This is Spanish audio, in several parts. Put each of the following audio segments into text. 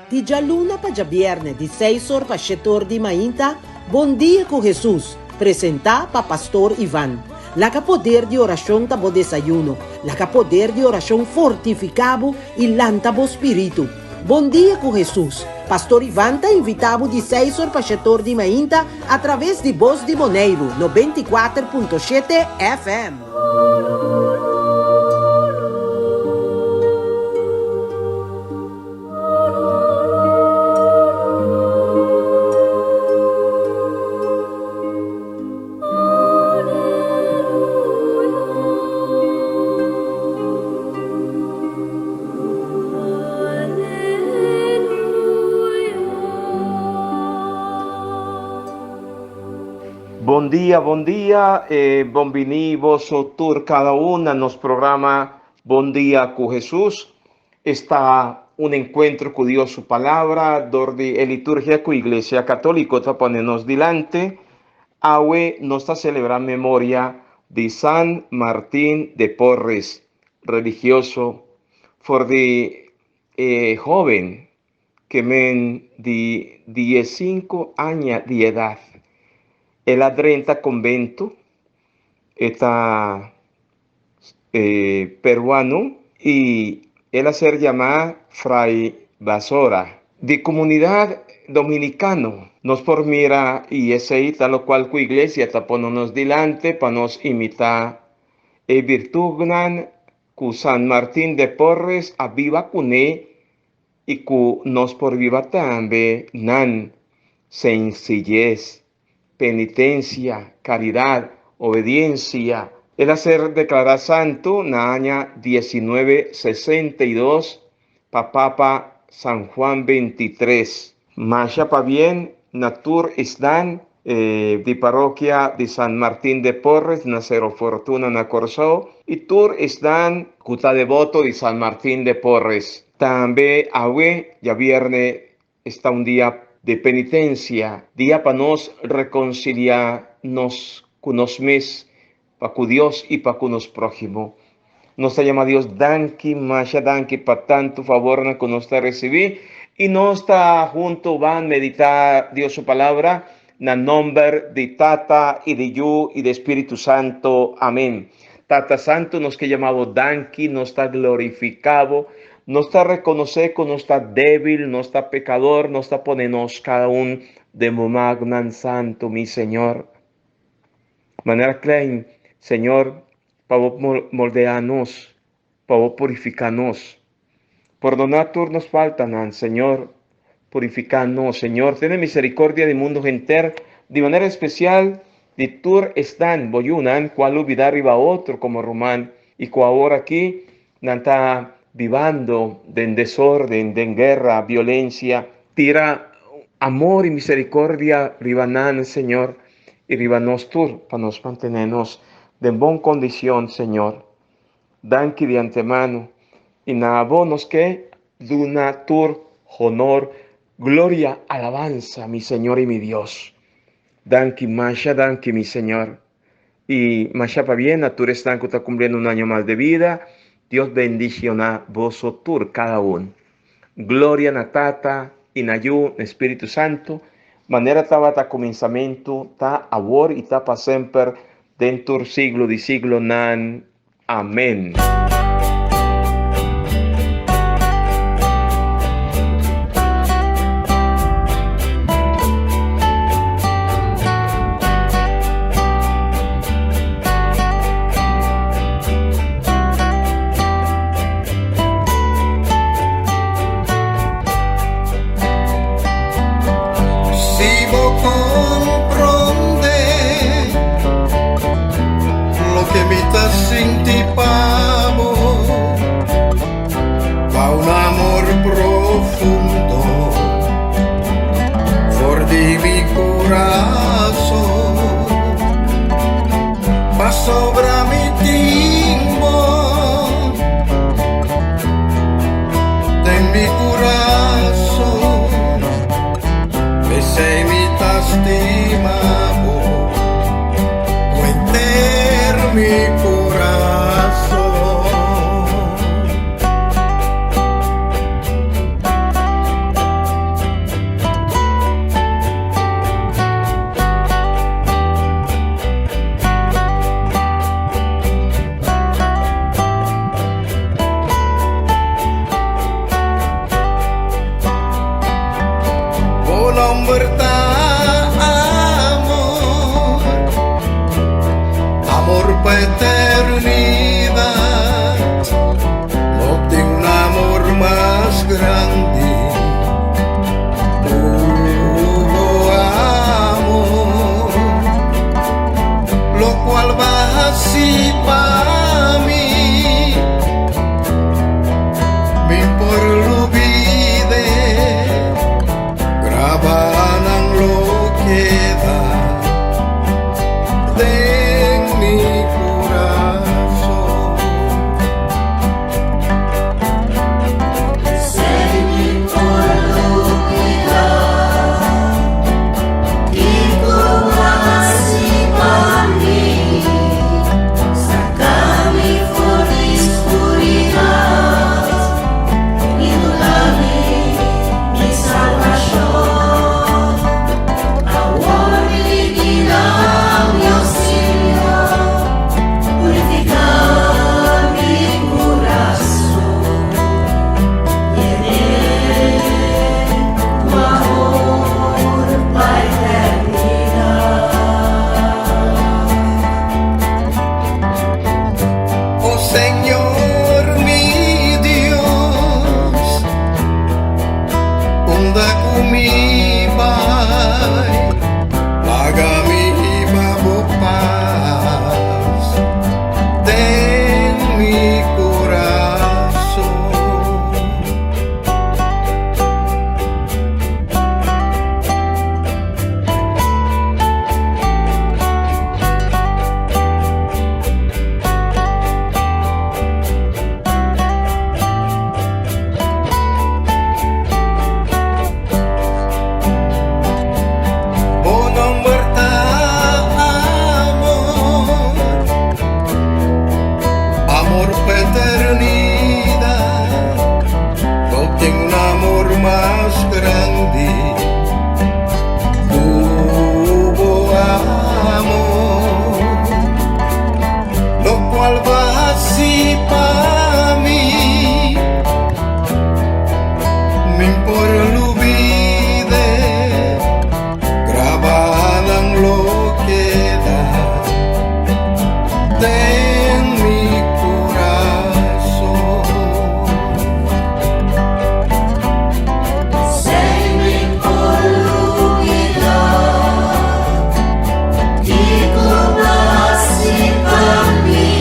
Di già luna pa già viernes, di 6 ore pa 7 ore di mainta, Bon dia con Jesus, presenta pa Pastor Ivan. La ca poder di oración tabo desayuno, la ca poder di oración fortificabo il lantabo spiritu. Bon dia con Jesus. Pastor Ivan ta invitavo di 6 ore pa 7 ore di mainta através di Voz di Moneiro, 94.7 FM. Bom dia, bem-vindos todos cada uno a nuestro programa Bom Dia con Jesús. Está un encuentro con Dios, su palabra, donde la liturgia con Iglesia Católica está ponernos delante. Hoy nos está celebrando memoria de San Martín de Porres, religioso, for de joven que men de 15 años de edad. Él adrenta convento, está peruano y él a ser llamado Fray Basora. De comunidad dominicano, nos por mira y ese tal cual cu iglesia está poniéndonos delante para nos imitar. E virtugnan cu San Martín de Porres a viva cuné y cu nos por viva también nan sencillez, penitencia, caridad, obediencia. El hacer declarar santo en el año 1962 pa Papa San Juan 23. Masha pa bien, natur isdan de parroquia de San Martín de Porres, Nacero Fortuna na Corsó, y tur isdan cuta devoto de San Martín de Porres. También hoy, ya viernes, está un día de penitencia, día para nos reconciliarnos con nos mismos, para con Dios y para con los prójimos. Nos llama Dios, danki, masha danki, para tanto favor que nos está recibir, y nos está junto, van a meditar Dios su palabra, en el nombre de Tata y de Yu y de Espíritu Santo. Amén. Tata Santo nos que llamamos danki, nos está glorificado, no está reconocer que no está débil, no está pecador, no está ponernos cada uno de magnan santo, mi Señor. Manera klein, Señor, para moldearnos, para purificarnos. Perdonar nos faltan, Señor, purificarnos, Señor. Ten misericordia del mundo entero, de manera especial, de tur están, boyunan, cual olvidar iba otro como Román, y cual ahora aquí, nanta vivando en desorden, en guerra, violencia, tira amor y misericordia ribanan, Señor, y ribanos tú, para nos mantenernos de buena condición, Señor. Danki de antemano, y nabonos que duna tur, honor, gloria, alabanza, mi Señor y mi Dios. Danki, masha, danki, mi Señor. Y masha pa bien, natur están que está cumpliendo un año más de vida. Dios bendiciona vosotros cada uno. Gloria na Tata y na Yu, Espíritu Santo. Manera tabata comenzamiento, ta ahora y ta para siempre, dentro siglo de siglo nan. Amén. Sobra mi timbo de mi corazón, me sei mi tastimamo, cuenter mi corazón. nombre amor, amor para eternidad. No tengo un amor más grande. Hubo amor, lo cual va así para mí. Mi por lo vide, grabanan lo queda de mi corazón. Segui por l'umida, y tu así para mí, sacami fuori oscuridad, inundame mi salvación, aguardi di mi auxilio, purificar mi corazón, llené tu amor para eternidad. Oh Señor mi Dios, onda comigo, paga mi babo paz de mi corazón. Oh nombre amor, amor para eternidad. No tengo un amor más grande. Hubo amor, lo cual va así para mí. Me importa lo vide, grabaran lo queda de mi corazón. Segui por l'umida, y tu así para mí,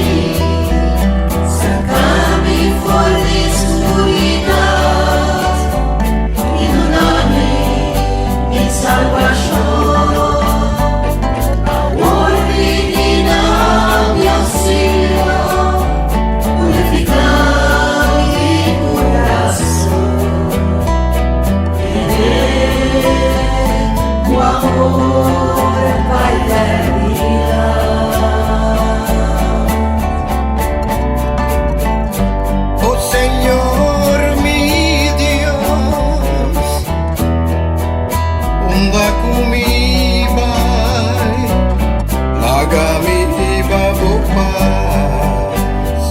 sacami fuori oscuridad, inundame mi salvación, aguardi di mi auxilio, purificar mi corazón, tu amor para eternidad. Oh Señor mi Dios, onda comigo, laga mi babo paz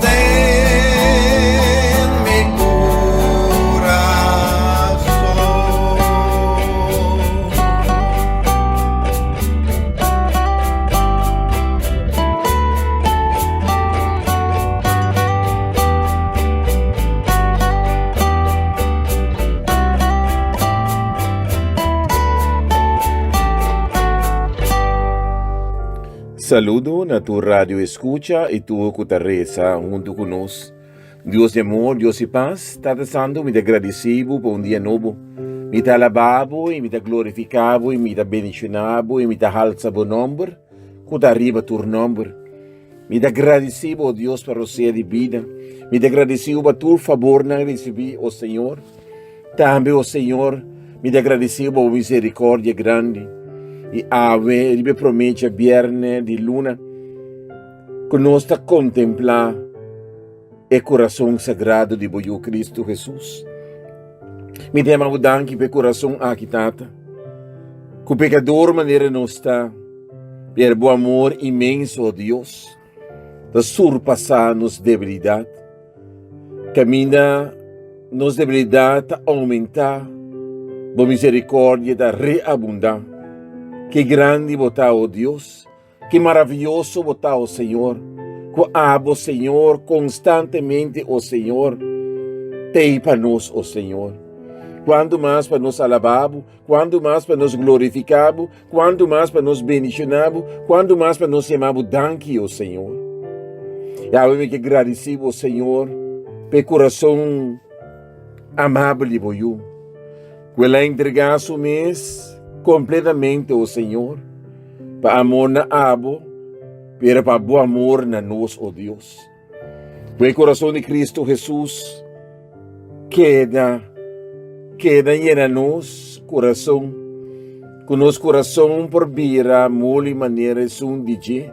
de mi corazón. Saludo na tu radio escucha y tu cutarreza junto con nos. Dios de amor, Dios de paz, Tata Santo, me te agradecido por un día nuevo. Me te alababo y me te glorificabo y me te bendicionabo y me te alzabo nombre, cuta arriba tu nombre. Me te agradecido, oh Dios, para o ser de vida. Me te agradecido por tu favor na recebi, oh Senhor. Também, oh Senhor, me te agradecido por misericórdia grande. E ave, ele me promete a viernes de luna, que nós está contemplar o coração sagrado de Boio Cristo Jesus. Me tema o danke pelo coração aqui, tata. Que o pecador maneira nós está, per bom amor imenso a Deus, de surpassar nos debilidade. Caminha nos debilidade a aumentar, Bo misericórdia da reabundar. Que grande botar, oh Deus. Que maravilhoso botar, oh Senhor. Que abo, Senhor, constantemente, oh Senhor. Tem para nós, oh Senhor. Quanto mais para nos alababo, quanto mais para nos glorificabo, quanto mais para nos bendicionabo, quanto mais para nos chamabo danke, oh Senhor. E eu que agradecido, oh Senhor, pelo coração amável por eu. Que ela entregar seu mês completamente, oh Senhor, para amor na abo, para bom amor na nós, oh Deus. Que o coração de Cristo Jesus queda em nosso coração, que nosso coração por vira mole maneira um DJ,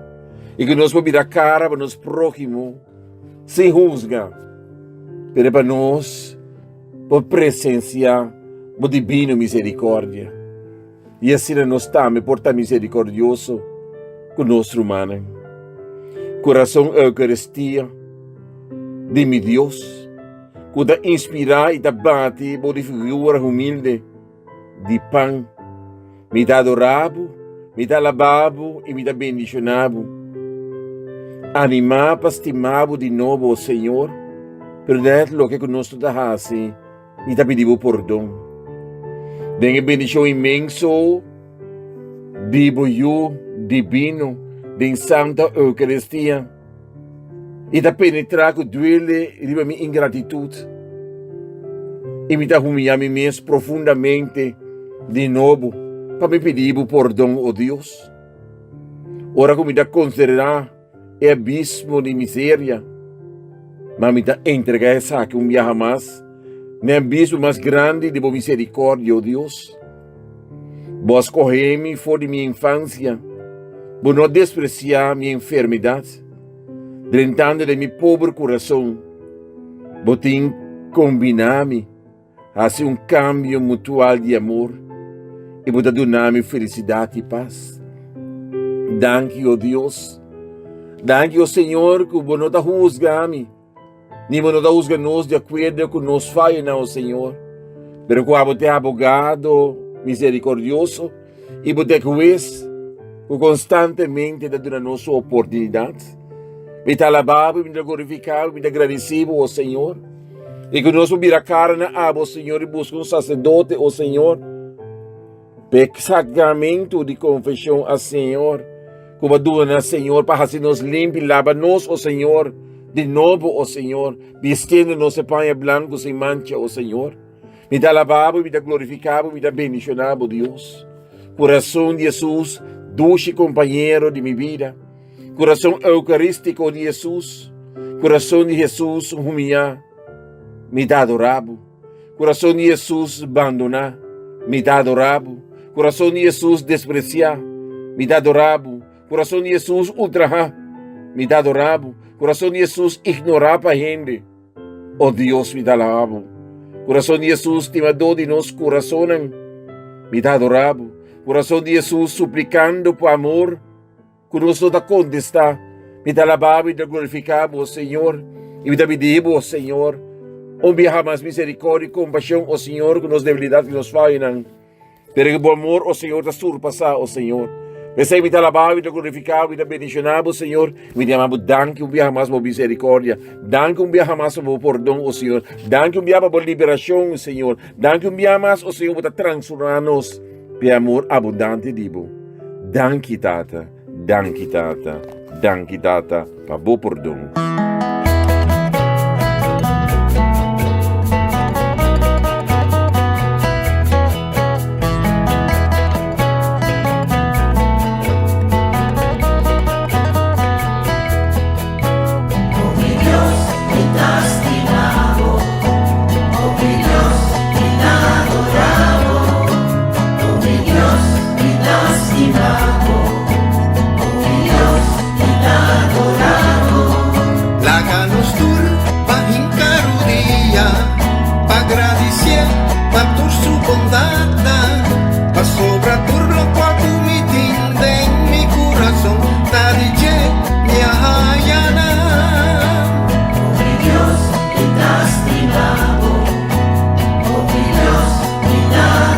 e que nós por virar cara para nosso próximo, sem rusga, para nós, por presenciar o divino misericórdia. E assim nós também porta misericordioso com nosso humano. Coração Eucaristia de meu Deus, que da inspirar e da bate por figura humilde de pão, me dá adorado, me dá alabado e me dá bendicionado. Animar para estimar de novo o Senhor, perder lo que conosco da assim, me dá pedido perdão. Dengue bendição imenso, dibo eu, divino, de Santa Eucaristia, e da penetrar com duele e da minha ingratitude, e me dá humilhar-me mesmo profundamente, de novo, para me pedir perdão, oh Deus. Ora que me dá considerar o abismo de miséria, mas me dá entregar essa que um dia jamais, no abismo mais grande de misericórdia, oh Deus. Vos correi-me fora de minha infância, por não despreciar minha enfermidade, dentando de meu pobre coração, botim combinar-me, fazer um câmbio mutual de amor, e botar donar-me felicidade e paz. Danke, oh Deus. Danke, oh Senhor, que você não está juzgando-me, nem você não está juzgando-nos de acordo com nos falhas, oh Senhor. Pero que você é abogado misericordioso, e você é juiz, que constantemente dá a nossa oportunidade. Me dá alabado, me dá glorificado, me dá agradecido, oh Senhor. E que nós vamos virar cara na aba, oh Senhor, e buscar um sacerdote, oh Senhor. Pelo sacramento de confissão ao Senhor. Como dona, Senhor, para fazer nos limpo e lava-nos, oh Senhor. De novo, oh Senhor, vestindo-nos de panha branco sem mancha, oh Senhor. Me dá alabado, me dá glorificado, me dá bendicionado, Deus. Coração de Jesus, dulce companheiro de minha vida. Coração eucarístico de Jesus. Coração de Jesus, humilhar, me dá adorado. Coração de Jesus, abandonar, me dá adorado. Coração de Jesus, despreciar, me dá adorado. Coração de Jesus, ultrajar, me dá adorado. Coração de Jesus, ignorar para a gente. Oh Deus, me dá alabado. Coração de Jesus, timador de nosso coração, me dá adorado. Coração de Jesus, suplicando por amor, que nos dá contestar, me dá alabado e dá glorificado, oh Senhor, e me dá pedido, oh Senhor, envia mais misericórdia e compaixão, oh Senhor, com as debilidades que nos falham. Pero que o amor, oh Senhor, está surpassar, oh Senhor. Pensei me dá alabado, me dá glorificado, me dá bendicionado, oh Senhor. Me dá amado, danke um dia mais por misericórdia. Danke um dia mais por perdão, oh Senhor. Danke um dia por liberação, oh Senhor. Danke um dia mais, oh Senhor, por transformar-nos por amor abundante, digo. Danke, Tata. Danke, Tata. Danke, Tata, por bom perdão.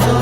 Te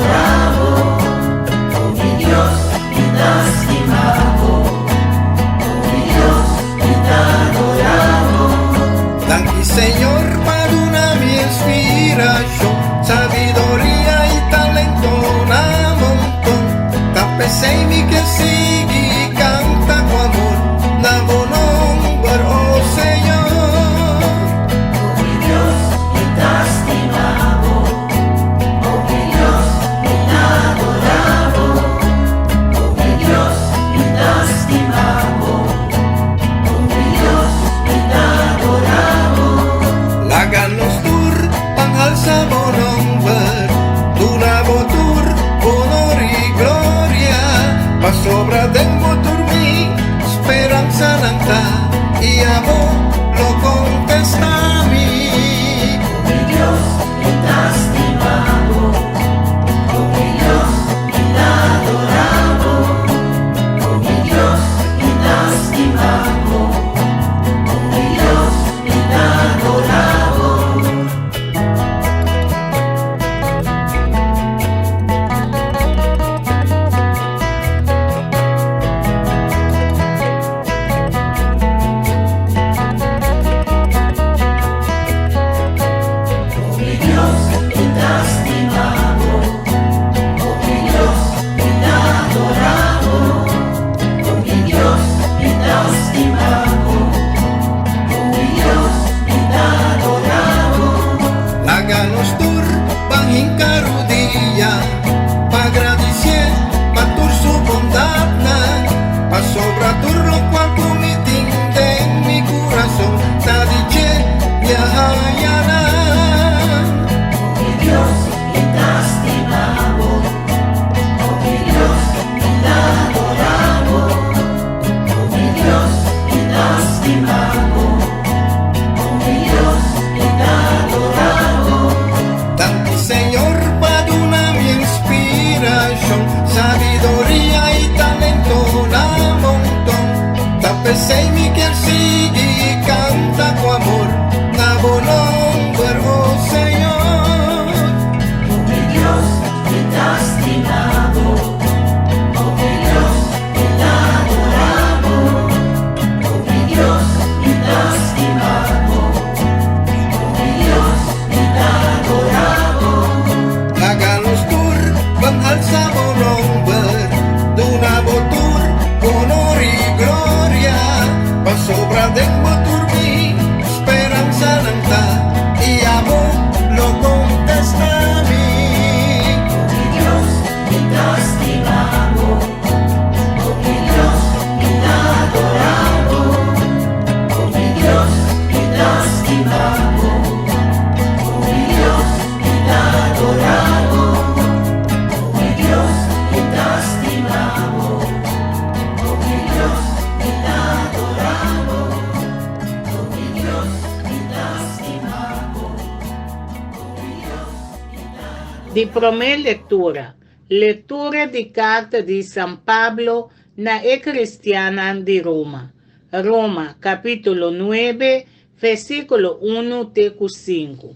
Di promè lettura. Lettura di carta di San Pablo na e cristiana di Roma. Roma, capítulo 9, versículo 1 teco 5.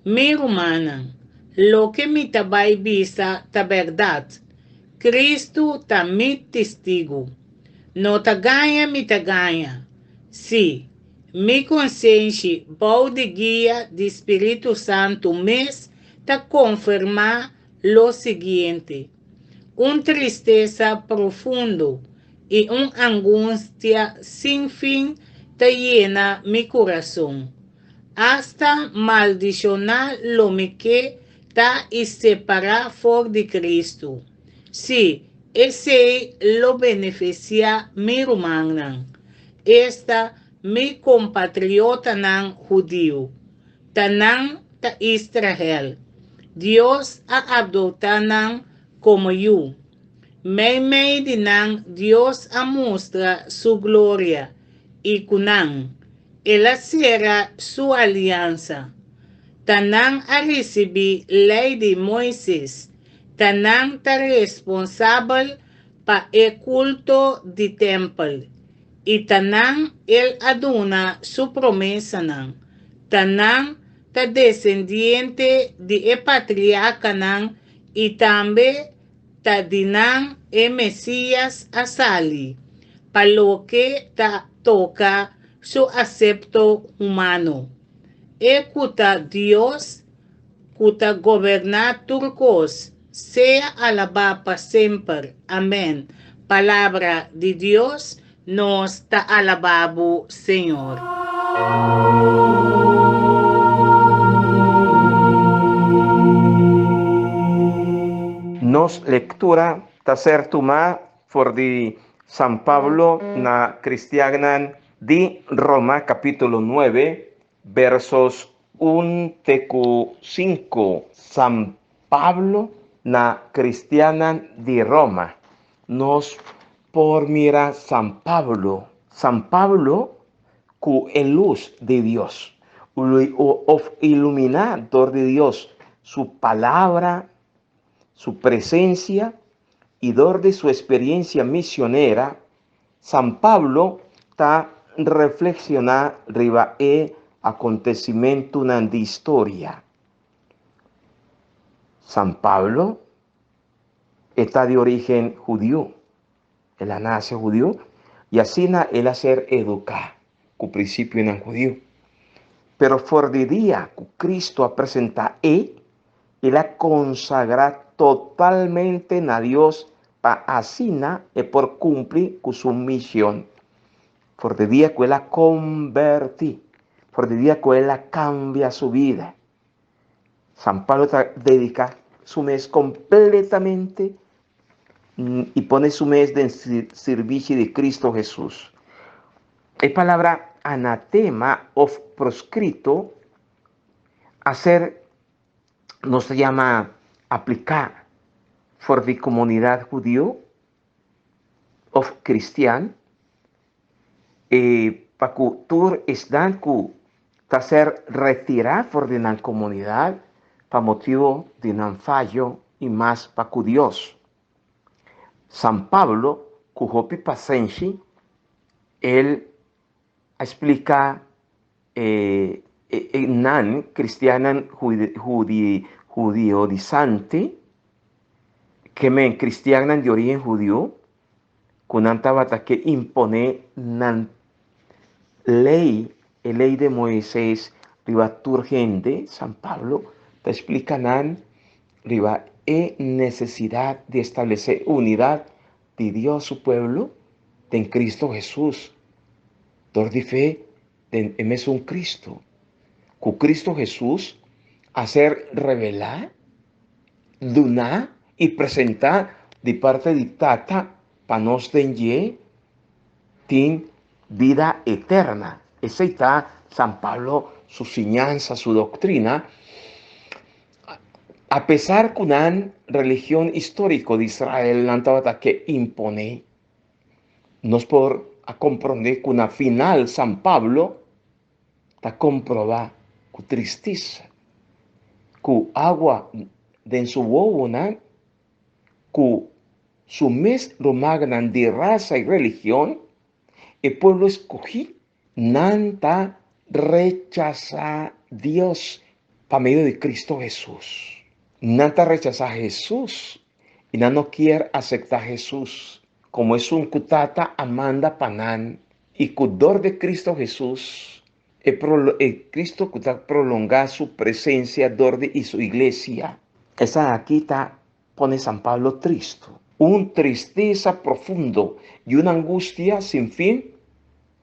Mi romana, lo que mi tabai bisa ta verdad. Cristo ta mi testigo. No ta ganha mi ta ganha. Si, mi consciência, bom de guia de Espírito Santo mês, ta confirmar lo seguinte: tristeza profundo e angústia sem fim te llena mi coração, hasta maldicionar lo que ta y separar for de Cristo. Si, ese lo beneficia mi romana, esta mi compatriota nan judío, tanan ta Israel. Dios ha adoptado como yo. Me dinan Dios a mostrar su gloria y kunan. Él hacía su alianza. Tanan a recibir ley de Moisés. Tanan ta responsable pa el culto de templo. Y tanan él aduna su promesa nan. Tanan ta descendiente de el patriarca nan y también ta dinan el Mesías a sali, para lo que ta toca su acepto humano. Escuta Dios, cuta gobernar turcos, sea alabado para siempre. Amén. Palabra de Dios nos ta alabado, Señor. Nos lectura tacer tuma for di San Pablo na cristianan di Roma capítulo 9 versos 1 tecu 5. San Pablo na cristianan di Roma. Nos por mira San Pablo cu el luz de Dios, o iluminador de Dios, su palabra, su presencia y dor de su experiencia misionera. San Pablo ta reflexiona riba acontecimiento de historia. San Pablo está de origen judío, él nace judío y así él hacer educar con principio en judío. Pero por de día que Cristo ha presentado él ha consagrado totalmente a Dios para así y por cumplir con su misión. Por de día que él ha convertido, por de día que él cambia su vida. San Pablo dedica su mes completamente y pone su mes de servicio de Cristo Jesús. Es palabra anatema o proscrito, hacer, nos llama aplicar por la comunidad judío o cristiana, para que tú están que hacer retirar por de la comunidad para motivo de un fallo y más para que Dios. San Pablo, con hopi paciencia, él explica nan cristiana judaizante, que men cristiana de origen judío, con antavata que impone nan ley de Moisés, riba urgente. San Pablo te explica nan riba necesidad de establecer unidad de Dios, su pueblo, en Cristo Jesús. Dor de fe, es un Cristo. Con Cristo Jesús, hacer revelar, donar y presentar de parte de Tata para nos tener vida eterna. Esa está San Pablo, su enseñanza, su doctrina. A pesar que una religión histórica de Israel que impone, nos por a comprender que una final San Pablo ta comprobar con tristeza que agua den su bobo, nan, cu su mes lo magnan de raza y religión, el pueblo escogí, nanta rechaza Dios para medio de Cristo Jesús. Nanta rechaza a Jesús y no quiere aceptar a Jesús como es un cutata amanda panan y cudor de Cristo Jesús. El Cristo cuta prolongar su presencia dorde y su iglesia. Esa aquí está, pone San Pablo triste. Un tristeza profundo y una angustia sin fin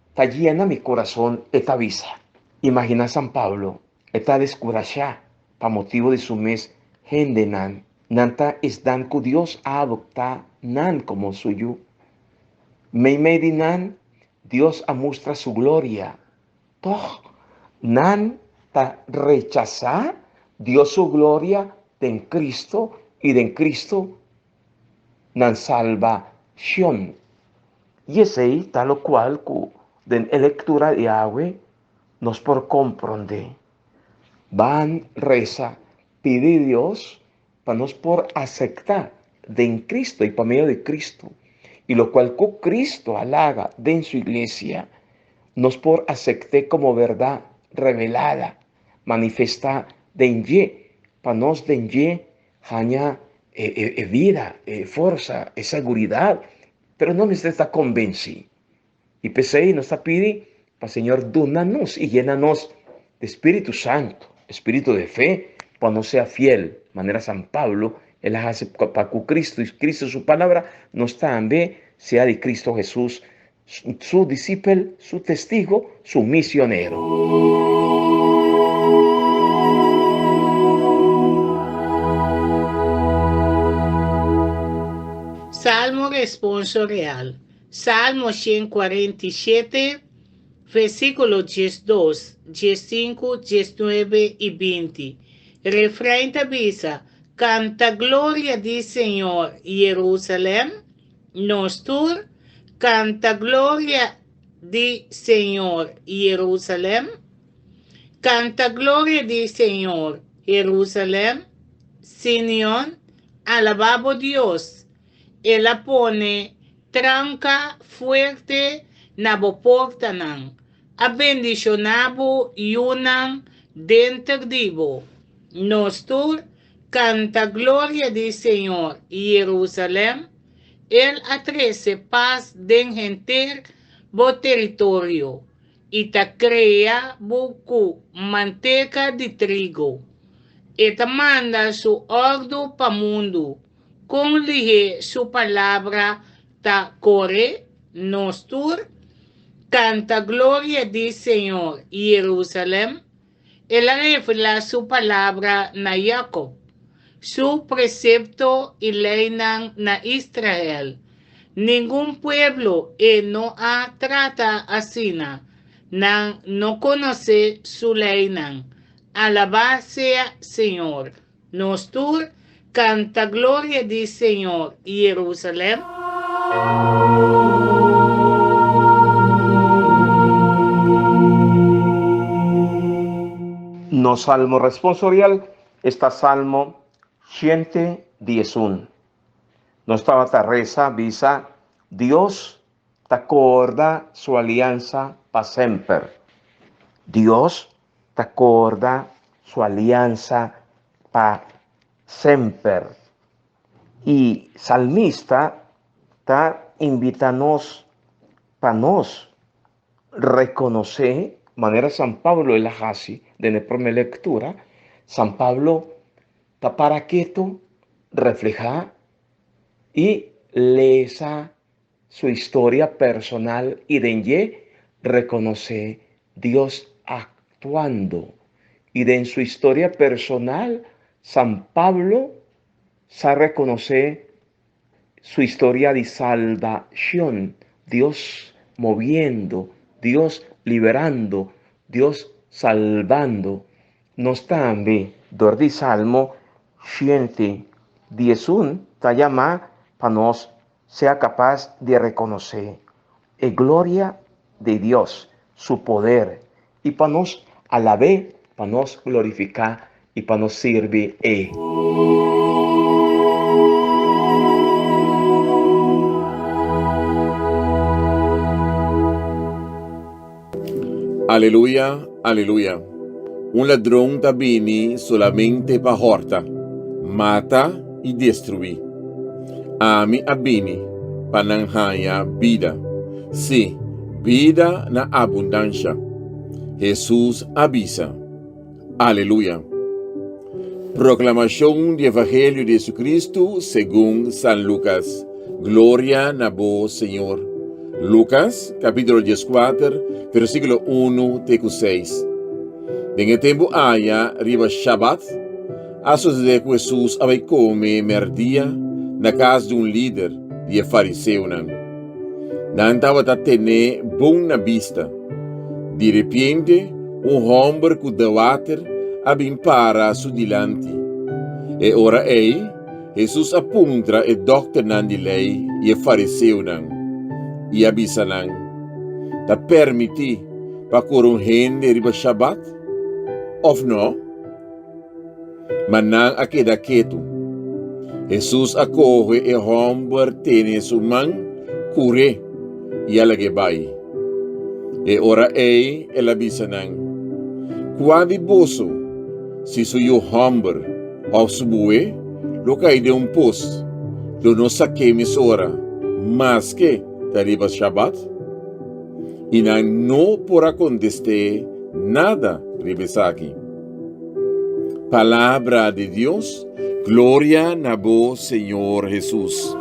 está llena mi corazón esta visa. Imagina San Pablo, está descurachá para motivo de su mes gendenan. Nanta es dan que Dios a adoptar nan como suyo. Me medinan Dios a mostrar su gloria. Toh, nan ta rechazar Dios su gloria en Cristo y de en Cristo nan salvación. Y ese tal lo cual den lectura de Yahweh nos por comprender. Van reza, pide a Dios para nos por aceptar de en Cristo y para medio de Cristo. Y lo cual con Cristo halaga de en su iglesia, nos por aceptar como verdad revelada, manifestada de en ye, para nos de en ye, hanya vida, fuerza, seguridad, pero no nos está convencido. Y pese nos está pidiendo para Señor, dónanos y llénanos de Espíritu Santo, espíritu de fe, para no sea fiel. Manera San Pablo, él hace para que Cristo y Cristo su palabra nos también sea de Cristo Jesús, su discípulo, su testigo, su misionero. Salmo responsorial. Salmo 147, versículos 12, 15, 19 y 20. Refrán avisa, canta gloria di Señor, Jerusalén. Nostur, canta gloria di Señor, Jerusalén. Canta gloria di Señor, Jerusalén. Simeón, alabado Dios. Él la pone tranca fuerte nabo portanan. A bendicionabo yunan dentro divo. Nostur canta gloria di Señor, Jerusalén. Él atrece paz den genter bo territorio. Y ta crea buku manteca de trigo. Eta manda su ordo pa mundo. Con lige su palabra ta corre. Nostur canta gloria di Señor, Jerusalén. Él revela su palabra na Jacob, su precepto y ley na Israel. Ningún pueblo no ha trata así, no conoce su ley. Alabado sea Señor. Nostur canta gloria di Señor, Jerusalén. No salmo responsorial, está salmo 111. No estaba reza, visa, Dios te acorda su alianza para siempre. Dios te acorda su alianza para siempre. Y salmista está invitándonos para nos reconocer, manera San Pablo el hace de la primera lectura, San Pablo está para quieto, reflejar y lesa su historia personal y de en reconoce Dios actuando. Y de en su historia personal, San Pablo se reconoce su historia de salvación, Dios moviendo, Dios liberando, Dios salvando. Nos también, dordi Salmo 111, está llamado para nos sea capaz de reconocer la gloria de Dios, su poder, y para nos alabar, para nos glorificar y para nos servir. Aleluya, aleluya. Un ladrón viene solamente para horta, mata y destruir. A mí abini para nanhaya vida. Sí, vida na abundancia. Jesús avisa. Aleluya. Proclamación del Evangelio de Jesucristo según San Lucas. Gloria a vos, Señor. Lucas, capítulo 14, versículo 1 a 6. En el tiempo haya, riba Shabbat, a suceder que Jesús había come merdia na casa de un líder de fariseu. Não estava a ter boa vista. De repente, homem que de water habia para a su dilante. E ora Jesus apunta e doctor de lei e fariseu e avisa ta permiti para que gente riba Shabbat? Of não? Mas não aqueda quieto. Jesus acorre e homem tem sua mão cure e ela que vai. E ora ela avisa quando boso, se sou eu homem, ou subue, lo cai de posto, lo não saquemos ora, mas que tariba Shabbat, e não por acontecer nada ribesaki. Palavra de Deus, glória a vos, Senhor Jesus.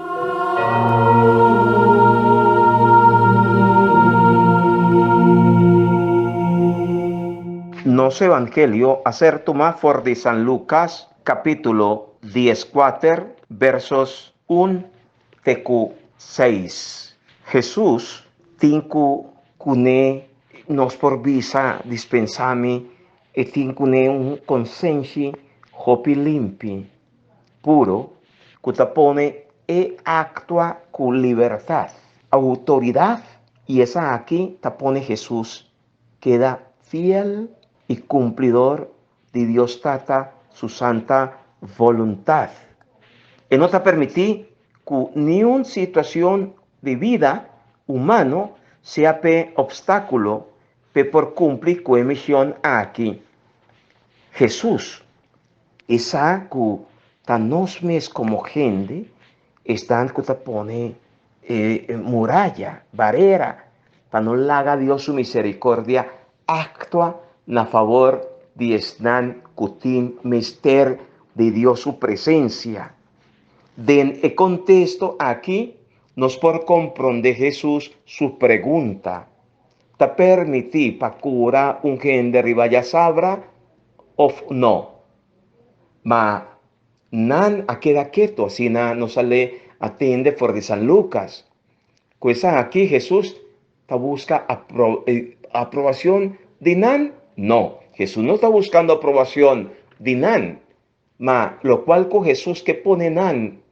Nos Evangelio acerto más for de San Lucas, capítulo 14, versos 1 tecu 6. Jesús tinku kune nos por visa dispensami e tinkune un consensi hopi limpi, puro, cutapone e actúa con libertad, autoridad, y esa aquí tapone Jesús queda fiel y cumplidor de Dios Tata su santa voluntad. Y no te permití que ni una situación de vida humano sea pe obstáculo pe por cumplir con misión aquí. Jesús, esa que tan nos mes como gente, están que te pone muralla, barrera, para no haga Dios su misericordia, actúa na favor de estan cutin mister de Dios su presencia. Den el contexto aquí nos por comprender Jesús su pregunta. ¿Te permití para curar un gente de ribaya sabra o no? Ma nan a queda quieto, así no sale atiende por de San Lucas. Pues aquí Jesús te busca aprobación de nan. No, Jesús no está buscando aprobación de nan, ma lo cual con Jesús que pone nan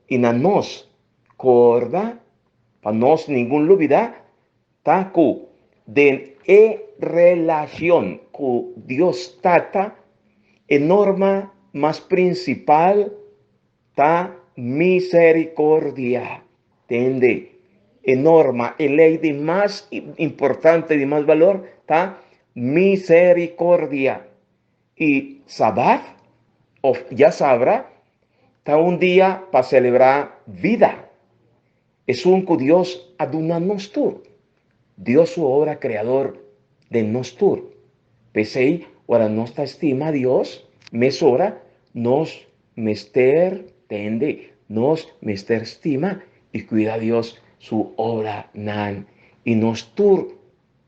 y nan nos corda, para nos ningún lubida, ta cu de relación con Dios Tata, en norma más principal, ta misericordia, ¿entiende? En norma, en ley de más importante, de más valor, ta misericordia. Y Sabbat, ya sabrá, está un día para celebrar vida. Es un que Dios aduna nostur. Dios su obra creador de nostur. Pese ahora nuestra estima a Dios, mesora, nos mester, tende, nos mester estima y cuida a Dios su obra nan. Y nostur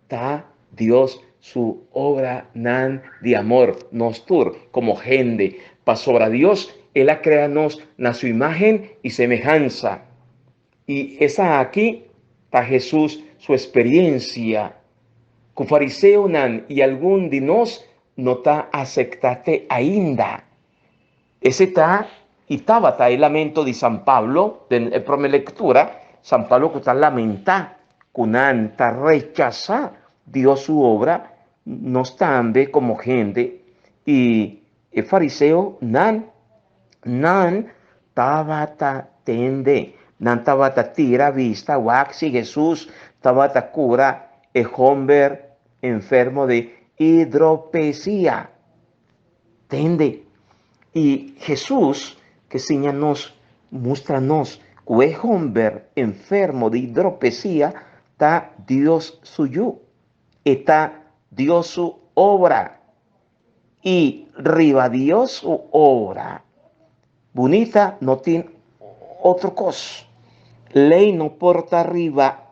ta Dios su obra nan de amor, nostur, como gente, para sobre Dios, Él ha creado a su imagen y semejanza. Y esa aquí está Jesús, su experiencia. Con fariseo nan y algún de nos no está aceptate ainda. Ese está, y estaba el lamento de San Pablo, en la primera lectura, San Pablo que está lamenta, con anta rechaza Dios su obra, no están como gente, y el fariseo nan tabata tende, nan tabata tira vista, waxi Jesús tabata cura, el hombre enfermo de hidropesía. Entende? Y Jesús, que enseña-nos, muestra-nos que el hombre enfermo de hidropesía está Dios suyo, está Dios su obra. Y riba Dios su obra, bonita, no tiene otra cosa. Ley no porta arriba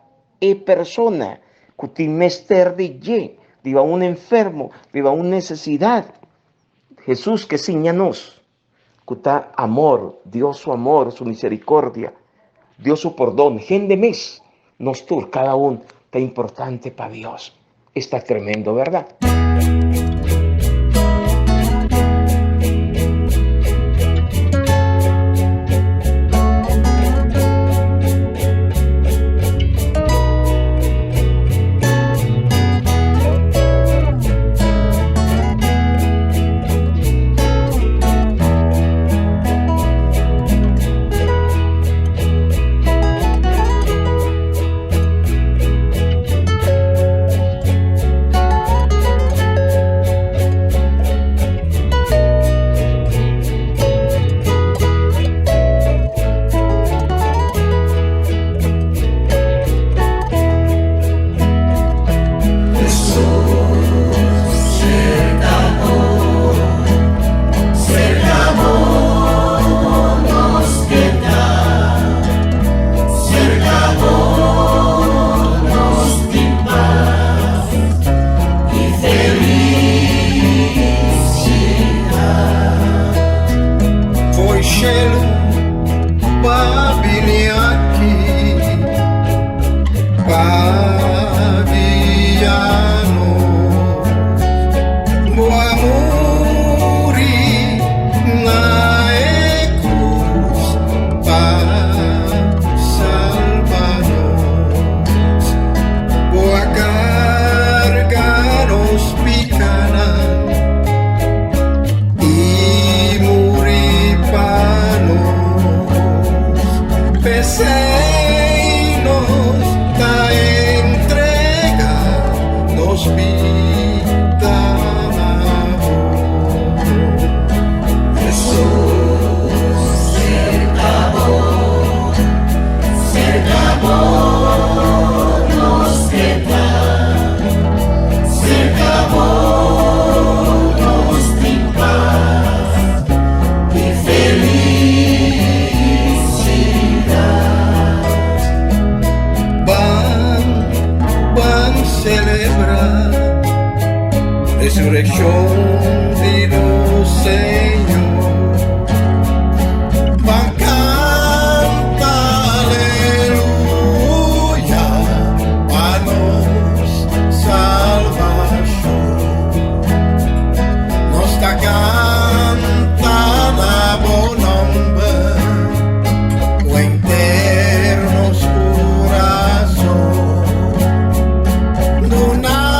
persona que tiene mester de ye, viva un enfermo, viva una necesidad. Jesús que enseña-nos que está amor, Dios su amor, su misericordia, Dios su perdón. Gente mes, nos tur, cada uno está importante para Dios. Está tremendo, ¿verdad? Resurrección de los Señor, van canta aleluya, a nos salvación, nos está cantando buen nombre, o internos corazón, donado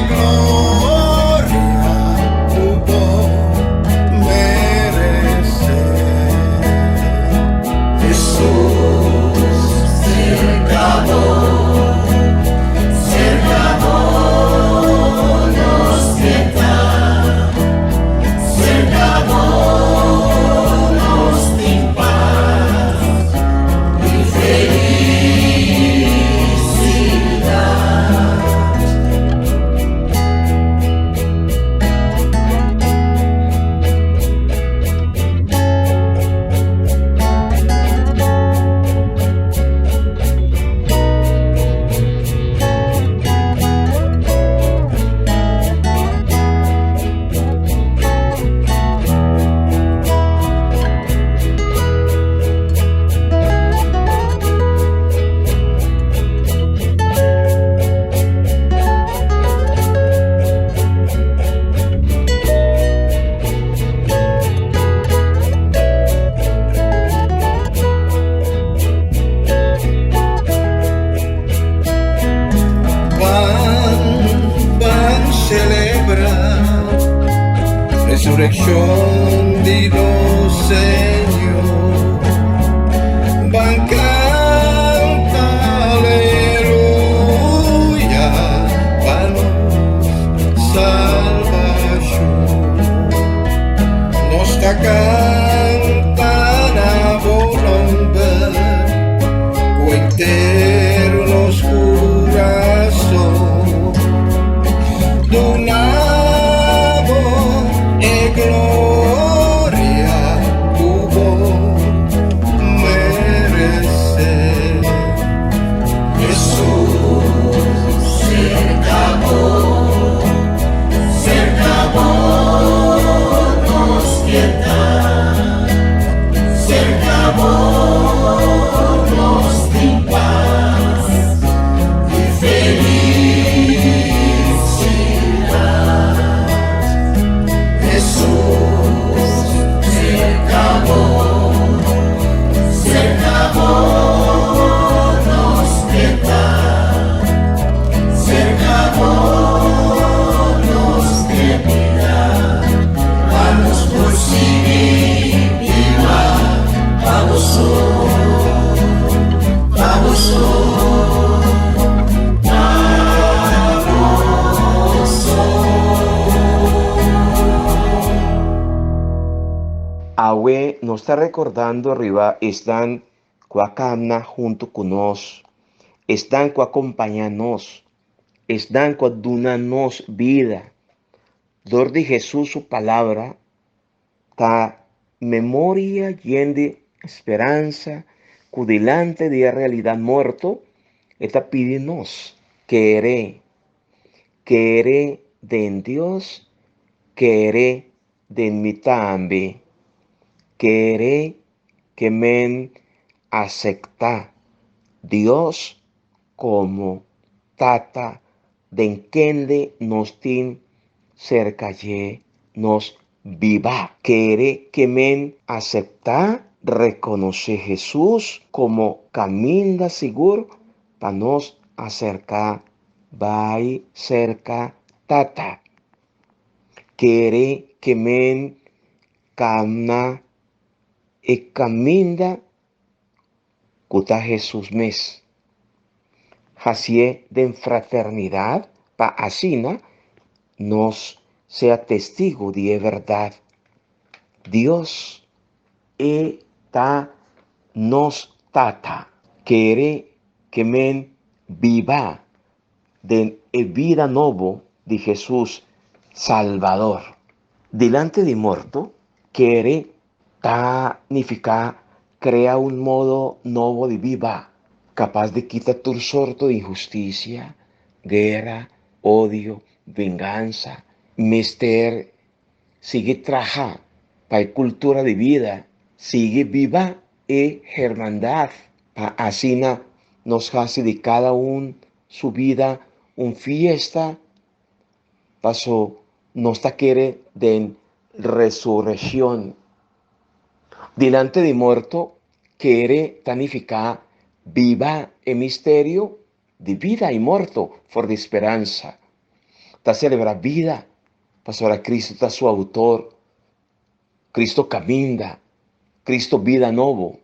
gloria. cantan a volomber cu eternos corazón donavo e gloria tuvo merecer. Jesús cerca vos quieta, cerca vos sin paz y felicidad. Jesús cerca vos nos quieta, cerca vos nos vida, vamos por seguir viva, vamos Awe nos está recordando arriba, están cuacamna junto con nos, están acompañanos, están dunanos vida. Dor de Jesús su palabra, ta memoria llena esperanza, cudelante de realidad muerto, está pidiéndonos querer de en Dios, querer de en mi también, querer que men acepta Dios como tata de enquende nos tin cerca ye nos viva. Quiere que men acepta, reconoce Jesús como camino seguro para nos acercar, va cerca tata. Quiere que men camna y camina cuta Jesús mes. Hacie de fraternidad pa asina nos sea testigo de verdad. Dios está nos tata. Quiere que men viva de vida nuevo de Jesús Salvador. Delante de muerto, quiere significa crea un modo nuevo de viva, capaz de quitar tu sorto de injusticia, guerra, odio, venganza. Mister sigue traja para cultura de vida, sigue viva y hermandad. Pa asina nos hace de cada uno su vida un fiesta, pasó nos quiere de resurrección. Delante de muerto, quiere tanificar viva el misterio de vida y muerto, for de esperanza. Ta celebra vida, pasó a Cristo, ta su autor. Cristo camina, Cristo vida nuevo.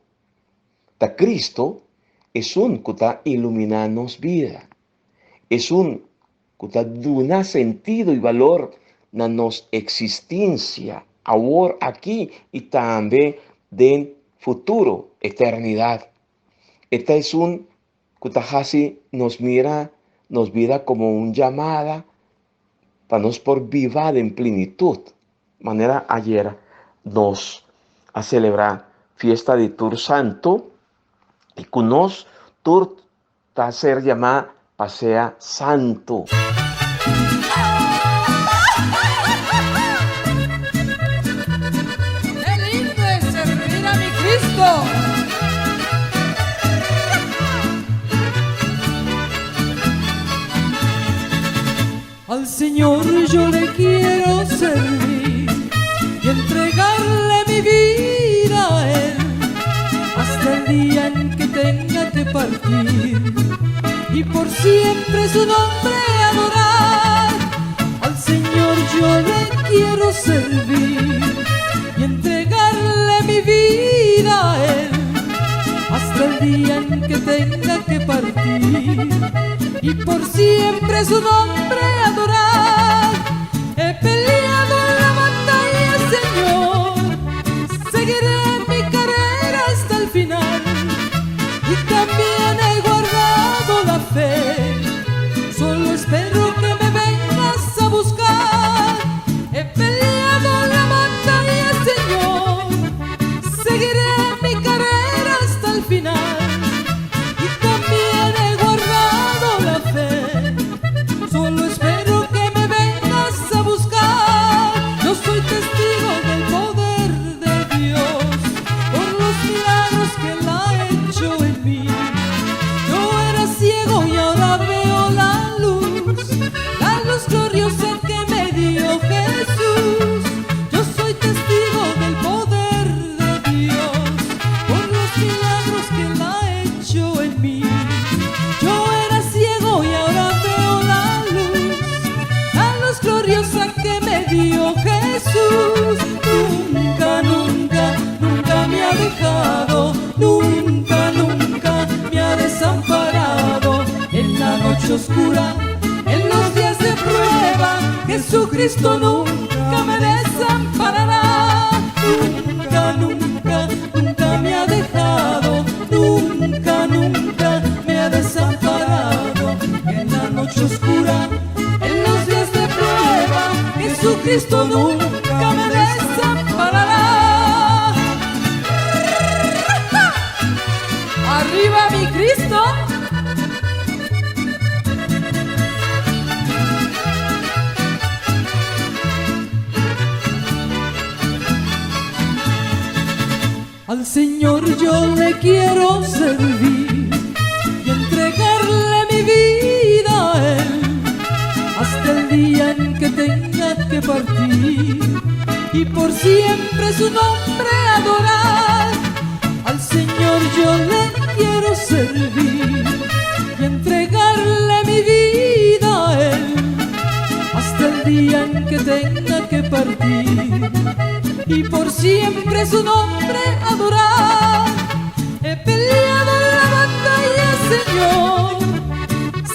Ta Cristo es un que ta iluminanos vida. Es un que ta duna sentido y valor na nos existencia, ahora aquí y también de futuro, eternidad. Esta es un que nos mira, nos vida como un llamada para nos por vivir en plenitud. Manera ayer nos a celebrar fiesta de Tur Santo y con nos Tur a ser llamada pasea santo. Al Señor yo le quiero servir y entregarle mi vida a Él hasta el día en que tenga que partir y por siempre su nombre adorar. Al Señor yo le quiero servir y entregarle mi vida a Él hasta el día en que tenga que partir y por siempre su nombre adorar. He peleado la batalla, Señor, dejado, nunca, nunca me ha desamparado. En la noche oscura, en los días de prueba, Jesucristo nunca me desamparará. Nunca, nunca, nunca me ha dejado, nunca, nunca me ha desamparado. En la noche oscura, en los días de prueba, Jesucristo nunca me desamparará. ¡Arriba mi Cristo! Al Señor yo le quiero servir y entregarle mi vida a Él hasta el día en que tenga que partir y por siempre su nombre adorar. Al Señor yo le quiero servir y entregarle mi vida a Él hasta el día en que tenga que partir y por siempre su nombre adorar. He peleado la batalla, Señor,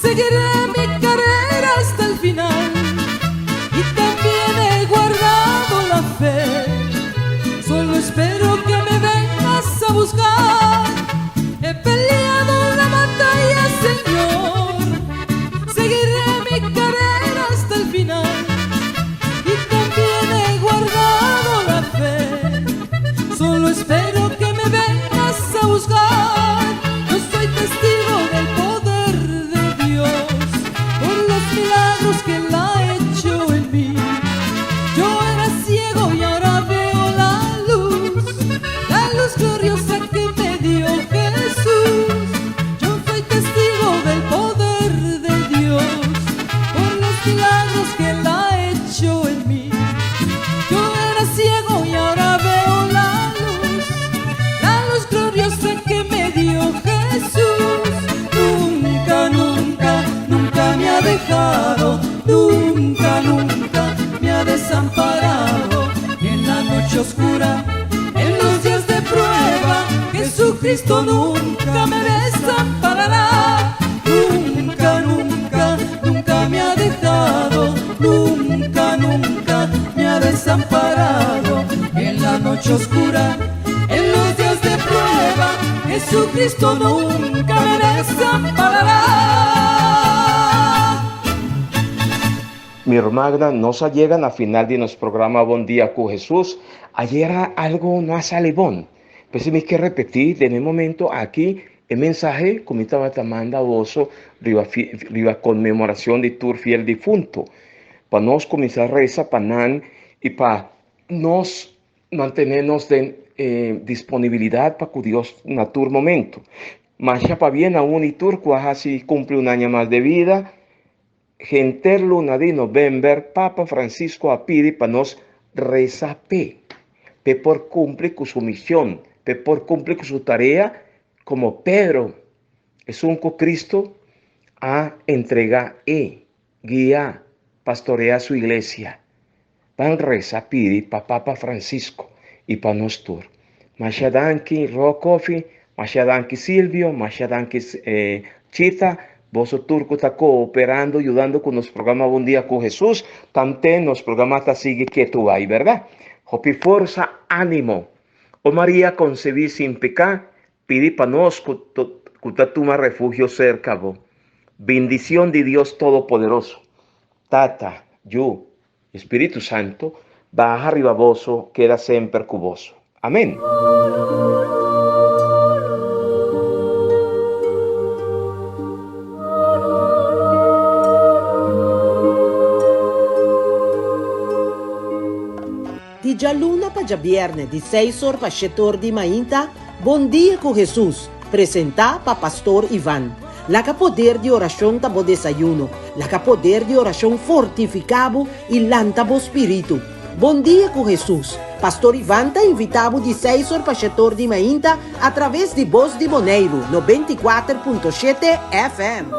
seguiré mi carrera hasta el final y también he guardado la fe. Solo espero que me vengas a buscar. He peleado la batalla, Señor, seguiré mi carrera hasta el final y también he guardado la fe. Solo espero que me vengas a buscar. Yo soy testigo del poder de Dios por los milagros que Él ha hecho en mí. Yo era ciego y ahora veo la luz gloriosa que me dio Jesús. Yo soy testigo del poder de Dios por los milagros que Él ha hecho en mí. Yo era ciego y ahora veo la luz gloriosa que me dio Jesús. Nunca, nunca, nunca me ha dejado, nunca, nunca me ha desamparado. En la noche oscura, en los días de prueba, Jesucristo nunca me desamparará. Nunca, nunca, nunca me ha dejado, nunca, nunca me ha desamparado. En la noche oscura, en los días de prueba, Jesucristo nunca me desamparará. Mi hermana, nos llegan a final de nuestro programa Buen Día con Jesús. Ayer algo no sale bon. Pues me que repetir de mi momento aquí el mensaje como estaba manda oso riva conmemoración de tu fiel difunto. Para nos comenzar a rezar para y para nos mantenernos de disponibilidad para que Dios en tu momento. Mas ya para bien aún y tur así cumple un año más de vida. Genter luna de noviembre, Papa Francisco apide para nos rezar pe por cumplir con su misión, pe por cumplir con su tarea, como Pedro es un Cristo a entregar guía, pastorea su iglesia. Van rezar pide para Papa Francisco y para nosotros. Mashadanki Rokofi, Mashadanki Silvio, Mashadanki Chita. Vos turco está cooperando, ayudando con los programas Buen Día con Jesús. También nos programas sigue que tú hay, ¿verdad? Hopi fuerza, ánimo. Oh María concebí sin pecar, pide para nos que toma refugio cerca vos. Bendición de Dios Todopoderoso. Tata, yo, Espíritu Santo, baja arriba voso, queda siempre cuboso. Amén. Di già luna pa già viernes, di 6 horas pa 7 horas di mainta, Buen Día con Jesús, presenta pa Pastor Iván. La que poder de oración tabo desayuno, la que poder de oración fortificado y lantabo espíritu. Buen Día con Jesús. Pastor Iván te invitado de 6 horas pa 7 horas di mainta a través de Voz de Boneiro, 94.7 FM.